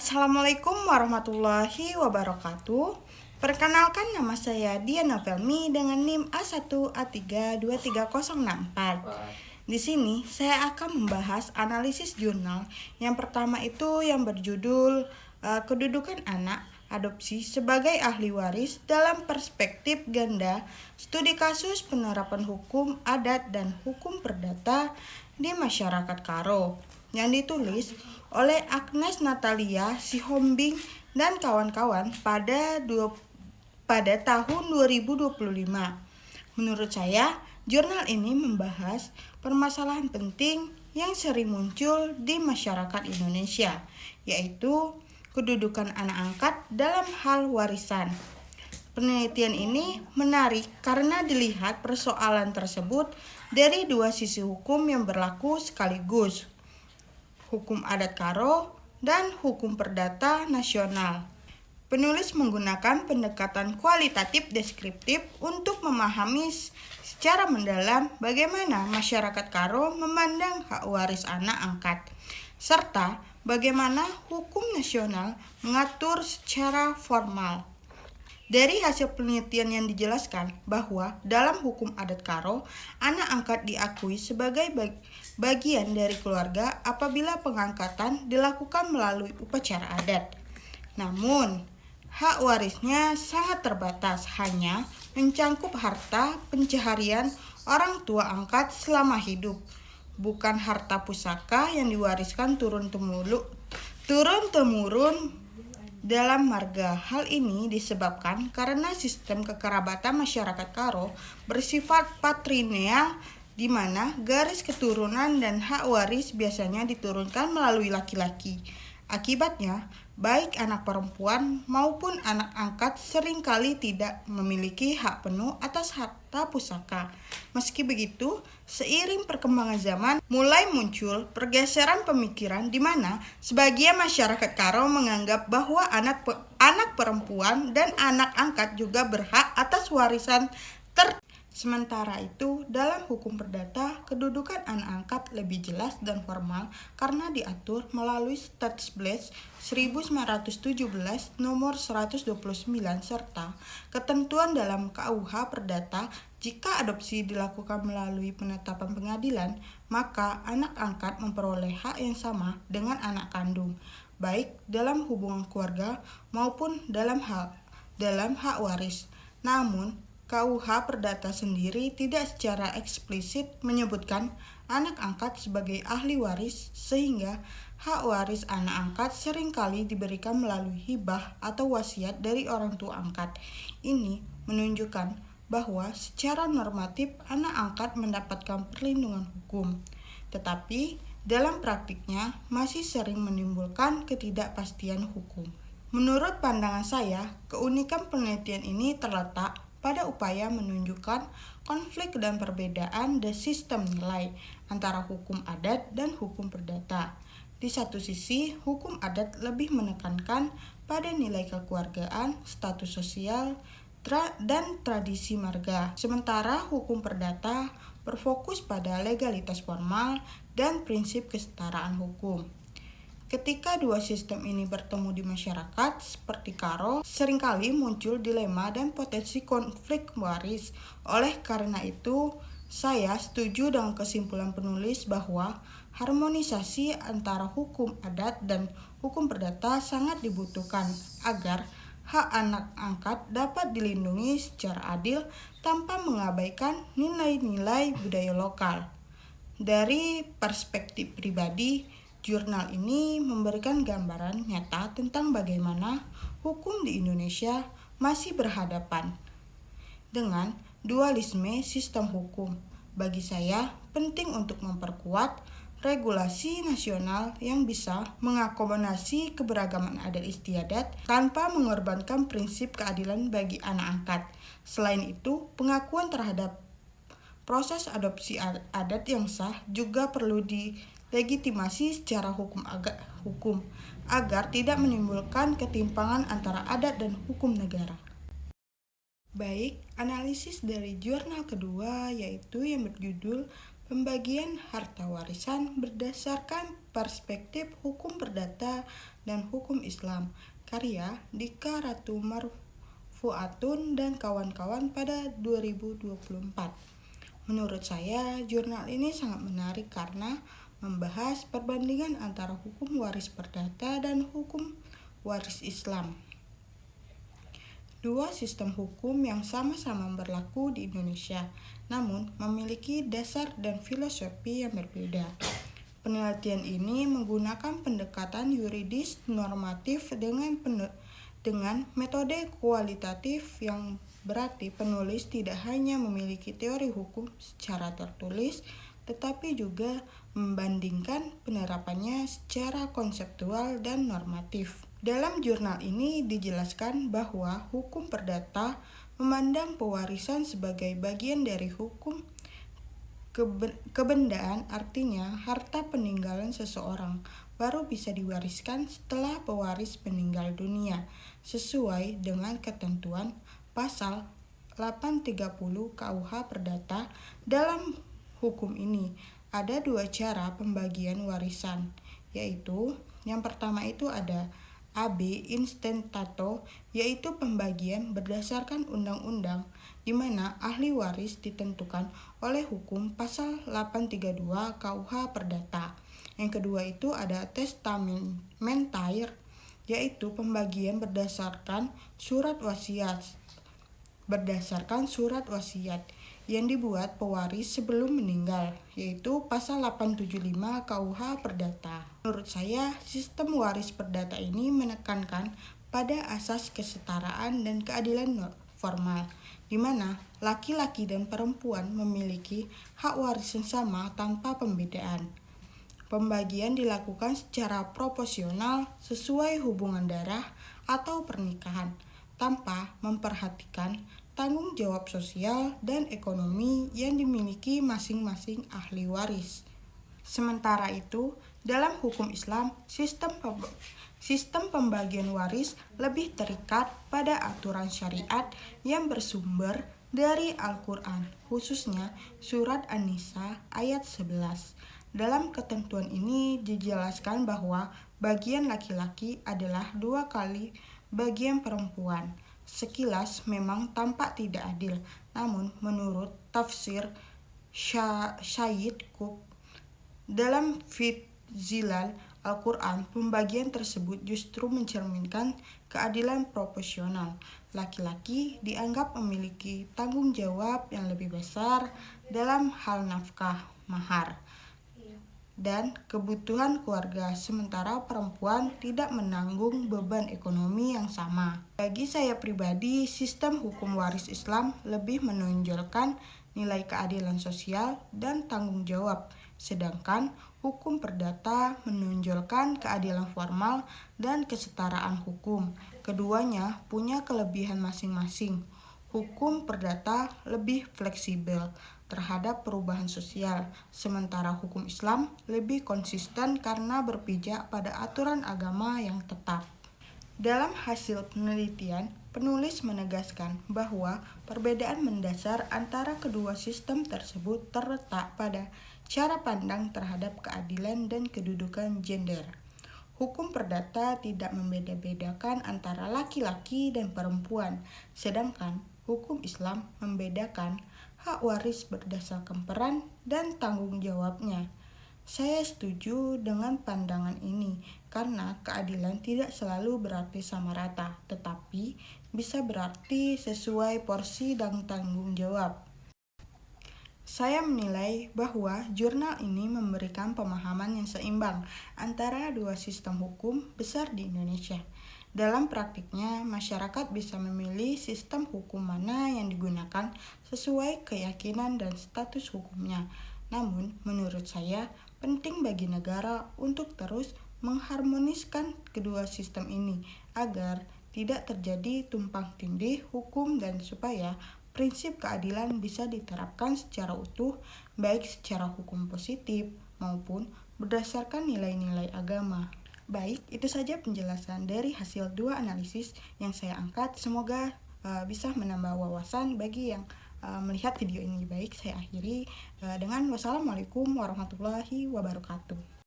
Assalamualaikum warahmatullahi wabarakatuh. Perkenalkan, nama saya Diana Felmi dengan NIM A1A32304. Di sini saya akan membahas analisis jurnal. Yang pertama itu yang berjudul Kedudukan Anak Adopsi sebagai Ahli Waris dalam Perspektif Ganda, Studi Kasus Penerapan Hukum Adat dan Hukum Perdata di Masyarakat Karo, yang ditulis oleh Agnes Natalia Sihombing dan kawan-kawan pada tahun 2025. Menurut saya, jurnal ini membahas permasalahan penting yang sering muncul di masyarakat Indonesia, yaitu kedudukan anak angkat dalam hal warisan. Penelitian ini menarik karena dilihat persoalan tersebut dari dua sisi hukum yang berlaku sekaligus, hukum adat Karo dan hukum perdata nasional. Penulis menggunakan pendekatan kualitatif deskriptif untuk memahami secara mendalam bagaimana masyarakat Karo memandang hak waris anak angkat, serta bagaimana hukum nasional mengatur secara formal. Dari hasil penelitian yang dijelaskan bahwa dalam hukum adat Karo, anak angkat diakui sebagai bagian dari keluarga apabila pengangkatan dilakukan melalui upacara adat. Namun, hak warisnya sangat terbatas, hanya mencangkup harta pencaharian orang tua angkat selama hidup, bukan harta pusaka yang diwariskan turun-temurun dalam marga. Hal ini disebabkan karena sistem kekerabatan masyarakat Karo bersifat patrilineal, di mana garis keturunan dan hak waris biasanya diturunkan melalui laki-laki. Akibatnya, baik anak perempuan maupun anak angkat seringkali tidak memiliki hak penuh atas harta pusaka. Meski begitu, seiring perkembangan zaman, mulai muncul pergeseran pemikiran di mana sebagian masyarakat Karo menganggap bahwa anak perempuan dan anak angkat juga berhak atas warisan Sementara itu, dalam hukum perdata, kedudukan anak angkat lebih jelas dan formal karena diatur melalui Statsblad 1917 nomor 129 serta ketentuan dalam KUH Perdata. Jika adopsi dilakukan melalui penetapan pengadilan, maka anak angkat memperoleh hak yang sama dengan anak kandung, baik dalam hubungan keluarga maupun dalam hak waris. Namun, KUH Perdata sendiri tidak secara eksplisit menyebutkan anak angkat sebagai ahli waris, sehingga hak waris anak angkat seringkali diberikan melalui hibah atau wasiat dari orang tua angkat. Ini menunjukkan bahwa secara normatif anak angkat mendapatkan perlindungan hukum, tetapi dalam praktiknya masih sering menimbulkan ketidakpastian hukum. Menurut pandangan saya, keunikan penelitian ini terletak pada upaya menunjukkan konflik dan perbedaan dan sistem nilai antara hukum adat dan hukum perdata. Di satu sisi, hukum adat lebih menekankan pada nilai kekeluargaan, status sosial, dan tradisi marga. Sementara hukum perdata berfokus pada legalitas formal dan prinsip kesetaraan hukum. Ketika dua sistem ini bertemu di masyarakat seperti Karo, seringkali muncul dilema dan potensi konflik waris. Oleh karena itu, saya setuju dengan kesimpulan penulis bahwa harmonisasi antara hukum adat dan hukum perdata sangat dibutuhkan agar hak anak angkat dapat dilindungi secara adil tanpa mengabaikan nilai-nilai budaya lokal. Dari perspektif pribadi, jurnal ini memberikan gambaran nyata tentang bagaimana hukum di Indonesia masih berhadapan dengan dualisme sistem hukum. Bagi saya, penting untuk memperkuat regulasi nasional yang bisa mengakomodasi keberagaman adat istiadat tanpa mengorbankan prinsip keadilan bagi anak angkat. Selain itu, pengakuan terhadap proses adopsi adat yang sah juga perlu dilegitimasi secara hukum agar tidak menimbulkan ketimpangan antara adat dan hukum negara. Baik, analisis dari jurnal kedua yaitu yang berjudul pembagian harta warisan berdasarkan perspektif hukum perdata dan hukum Islam, karya Dika Ratu Marfuatun dan kawan-kawan pada 2024. Menurut saya, jurnal ini sangat menarik karena membahas perbandingan antara hukum waris perdata dan hukum waris Islam. Dua sistem hukum yang sama-sama berlaku di Indonesia, namun memiliki dasar dan filosofi yang berbeda. Penelitian ini menggunakan pendekatan yuridis normatif dengan metode kualitatif, yang berarti penulis tidak hanya memiliki teori hukum secara tertulis, tetapi juga membandingkan penerapannya secara konseptual dan normatif. Dalam jurnal ini dijelaskan bahwa hukum perdata memandang pewarisan sebagai bagian dari hukum kebendaan, artinya harta peninggalan seseorang baru bisa diwariskan setelah pewaris meninggal dunia, sesuai dengan ketentuan pasal 830 KUH Perdata. Dalam hukum ini ada dua cara pembagian warisan, yaitu yang pertama itu ada AB instantado, yaitu pembagian berdasarkan undang-undang, di mana ahli waris ditentukan oleh hukum pasal 832 KUH Perdata. Yang kedua itu ada testamentaire, yaitu pembagian berdasarkan surat wasiat yang dibuat pewaris sebelum meninggal, yaitu pasal 875 KUH Perdata. Menurut saya, sistem waris perdata ini menekankan pada asas kesetaraan dan keadilan formal, di mana laki-laki dan perempuan memiliki hak waris yang sama tanpa pembedaan. Pembagian dilakukan secara proporsional sesuai hubungan darah atau pernikahan, tanpa memperhatikan tanggung jawab sosial dan ekonomi yang dimiliki masing-masing ahli waris. Sementara itu, dalam hukum Islam, sistem pembagian waris lebih terikat pada aturan syariat yang bersumber dari Al-Quran, khususnya surat An-Nisa ayat 11. Dalam ketentuan ini dijelaskan bahwa bagian laki-laki adalah 2 kali bagian perempuan. Sekilas memang tampak tidak adil, namun menurut tafsir Syahid Qutb dalam Zilal Al-Quran, pembagian tersebut justru mencerminkan keadilan proporsional. Laki-laki dianggap memiliki tanggung jawab yang lebih besar dalam hal nafkah, mahar, dan kebutuhan keluarga, sementara perempuan tidak menanggung beban ekonomi yang sama. Bagi saya pribadi, sistem hukum waris Islam lebih menonjolkan nilai keadilan sosial dan tanggung jawab, sedangkan hukum perdata menonjolkan keadilan formal dan kesetaraan hukum. Keduanya punya kelebihan masing-masing. Hukum perdata lebih fleksibel terhadap perubahan sosial, sementara hukum Islam lebih konsisten karena berpijak pada aturan agama yang tetap. Dalam hasil penelitian, penulis menegaskan bahwa perbedaan mendasar antara kedua sistem tersebut terletak pada cara pandang terhadap keadilan dan kedudukan gender. Hukum perdata tidak membeda-bedakan antara laki-laki dan perempuan, sedangkan hukum Islam membedakan hak waris berdasarkan peran dan tanggung jawabnya. Saya setuju dengan pandangan ini karena keadilan tidak selalu berarti sama rata, tetapi bisa berarti sesuai porsi dan tanggung jawab. Saya menilai bahwa jurnal ini memberikan pemahaman yang seimbang antara dua sistem hukum besar di Indonesia. Dalam praktiknya, masyarakat bisa memilih sistem hukum mana yang digunakan sesuai keyakinan dan status hukumnya. Namun, menurut saya, penting bagi negara untuk terus mengharmoniskan kedua sistem ini agar tidak terjadi tumpang tindih hukum dan supaya prinsip keadilan bisa diterapkan secara utuh, baik secara hukum positif maupun berdasarkan nilai-nilai agama. Baik, itu saja penjelasan dari hasil dua analisis yang saya angkat. Semoga bisa menambah wawasan bagi yang melihat video ini. Baik, saya akhiri dengan wassalamualaikum warahmatullahi wabarakatuh.